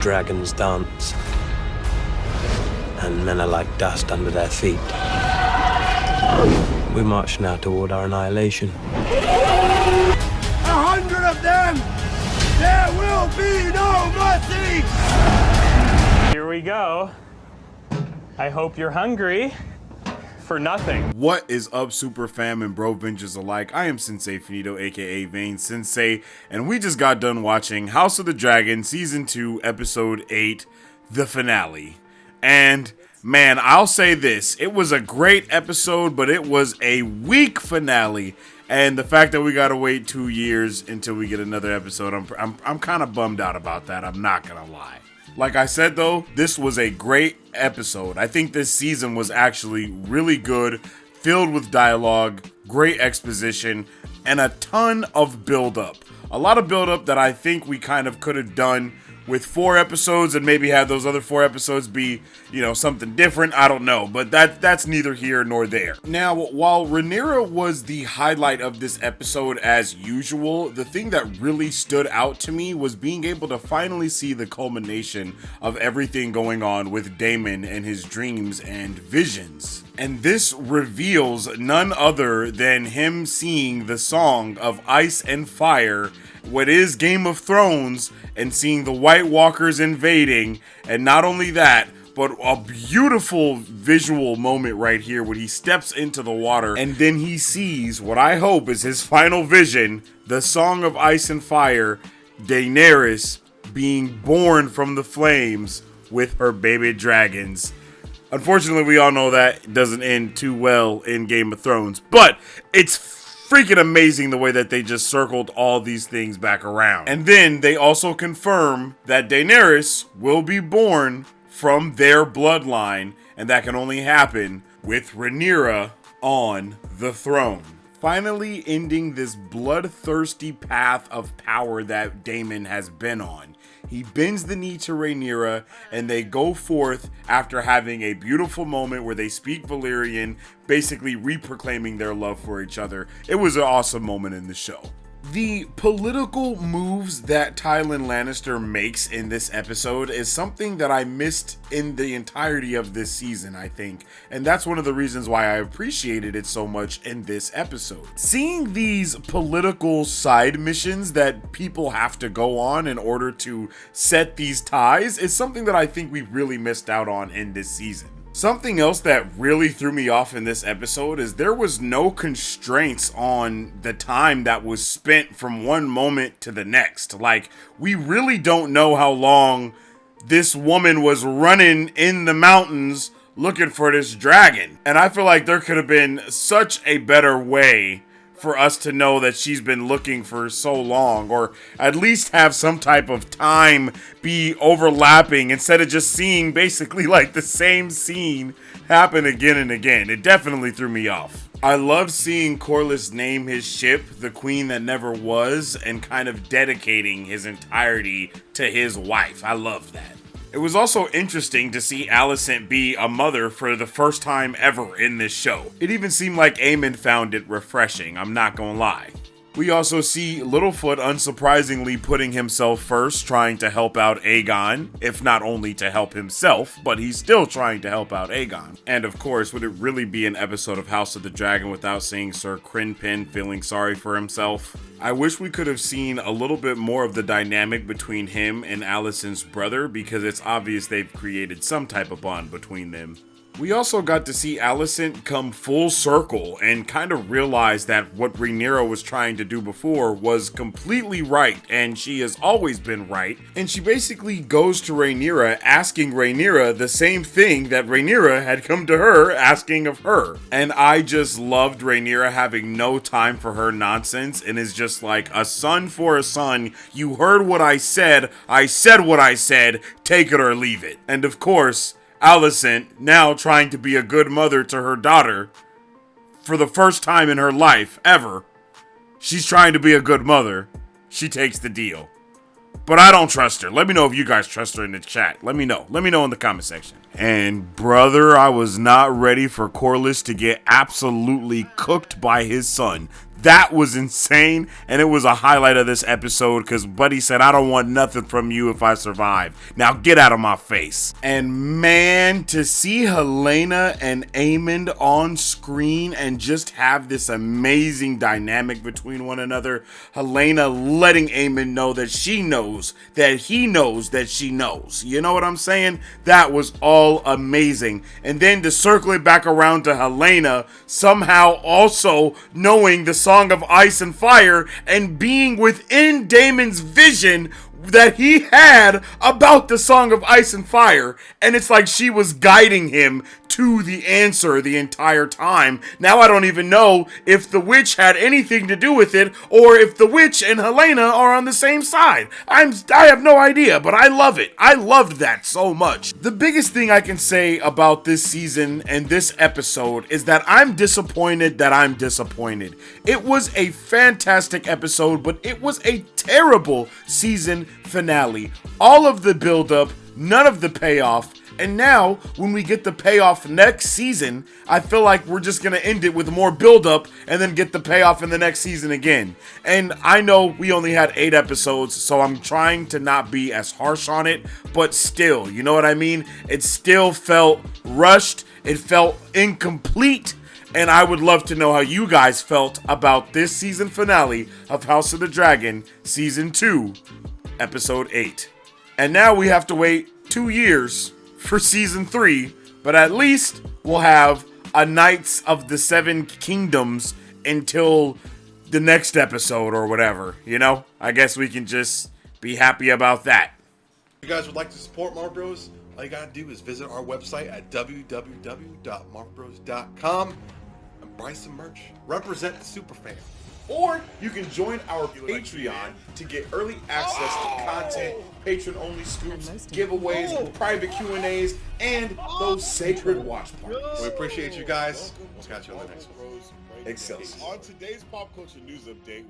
Dragons dance, and men are like dust under their feet. We march now toward our annihilation. 100 of them! There will be no mercy! Here we go. I hope you're hungry for nothing. What is up, super fam and bro vengers alike? I am Sensei Finito, aka Vane Sensei, and we just got done watching House of the Dragon Season 2, Episode 8, the finale. And man, I'll say this, it was a great episode, but it was a weak finale. And the fact that we gotta wait 2 years until we get another episode, I'm kind of bummed out about that, I'm not gonna lie. Like I said though, this was a great episode. I think this season was actually really good, filled with dialogue, great exposition, and a ton of build-up. A lot of build-up that I think we kind of could have done with 4 episodes and maybe have those other 4 episodes be, you know, something different. I don't know, but that's neither here nor there. Now, while Rhaenyra was the highlight of this episode as usual, the thing that really stood out to me was being able to finally see the culmination of everything going on with Daemon and his dreams and visions. And this reveals none other than him seeing the Song of Ice and Fire, what is Game of Thrones, and seeing the White Walkers invading. And not only that, but a beautiful visual moment right here when he steps into the water and then he sees what I hope is his final vision, the Song of Ice and Fire, Daenerys being born from the flames with her baby dragons. Unfortunately, we all know that doesn't end too well in Game of Thrones, but it's freaking amazing the way that they just circled all these things back around. And then they also confirm that Daenerys will be born from their bloodline, and that can only happen with Rhaenyra on the throne. Finally ending this bloodthirsty path of power that Daemon has been on. He bends the knee to Rhaenyra, and they go forth after having a beautiful moment where they speak Valyrian, basically re-proclaiming their love for each other. It was an awesome moment in the show. The political moves that Tywin Lannister makes in this episode is something that I missed in the entirety of this season, I think. And that's one of the reasons why I appreciated it so much in this episode. Seeing these political side missions that people have to go on in order to set these ties is something that I think we really missed out on in this season. Something else that really threw me off in this episode is there was no constraints on the time that was spent from one moment to the next. Like, we really don't know how long this woman was running in the mountains looking for this dragon. And I feel like there could have been such a better way for us to know that she's been looking for so long, or at least have some type of time be overlapping instead of just seeing basically like the same scene happen again and again. It definitely threw me off. I love seeing Corlys name his ship the Queen That Never Was and kind of dedicating his entirety to his wife. I love that. It was also interesting to see Alicent be a mother for the first time ever in this show. It even seemed like Aemon found it refreshing, I'm not gonna lie. We also see Littlefoot unsurprisingly putting himself first, trying to help out Aegon, if not only to help himself, but he's still trying to help out Aegon. And of course, would it really be an episode of House of the Dragon without seeing Sir Crinpen feeling sorry for himself? I wish we could have seen a little bit more of the dynamic between him and Alicent's brother, because it's obvious they've created some type of bond between them. We also got to see Alicent come full circle and kind of realize that what Rhaenyra was trying to do before was completely right, and she has always been right. And she basically goes to Rhaenyra asking Rhaenyra the same thing that Rhaenyra had come to her asking of her. And I just loved Rhaenyra having no time for her nonsense and is just like, a son for a son, you heard what I said what I said, take it or leave it. And of course, Alicent, now trying to be a good mother to her daughter, for the first time in her life, ever, she's trying to be a good mother. She takes the deal. But I don't trust her. Let me know if you guys trust her in the chat. Let me know. Let me know in the comment section. And brother, I was not ready for Corlys to get absolutely cooked by his son. That was insane, and it was a highlight of this episode because Buddy said, I don't want nothing from you if I survive. Now get out of my face. And man, to see Helena and Aemond on screen and just have this amazing dynamic between one another. Helena letting Aemond know that she knows that he knows that she knows. You know what I'm saying? That was all amazing. And then to circle it back around to Helena somehow also knowing the Song of Ice and Fire and being within Daemon's vision that he had about the Song of Ice and Fire, and it's like she was guiding him to the answer the entire time. Now I don't even know if the witch had anything to do with it, or if the witch and Helena are on the same side. I have no idea, but I love it. I loved that so much. The biggest thing I can say about this season and this episode is that I'm disappointed that I'm disappointed. It was a fantastic episode, but it was a terrible season finale. All of the build-up, none of the payoff, and now when we get the payoff next season, I feel like we're just going to end it with more build-up and then get the payoff in the next season again. And I know we only had 8 episodes, so I'm trying to not be as harsh on it, but still, you know what I mean? It still felt rushed, it felt incomplete, and I would love to know how you guys felt about this season finale of House of the Dragon, Season 2, Episode 8. And now we have to wait 2 years for Season 3, but at least we'll have a Knights of the Seven Kingdoms until the next episode or whatever, you know? I guess we can just be happy about that. If you guys would like to support Marvel Bros, all you gotta do is visit our website at www.marvelbros.com and buy some merch. Represent the superfan. Or you can join our Patreon to get early access to content, patron-only scoops, giveaways, private Q&As, and those sacred watch parties. We appreciate you guys. We'll catch you on the next one. Excelsior. On today's pop culture news update.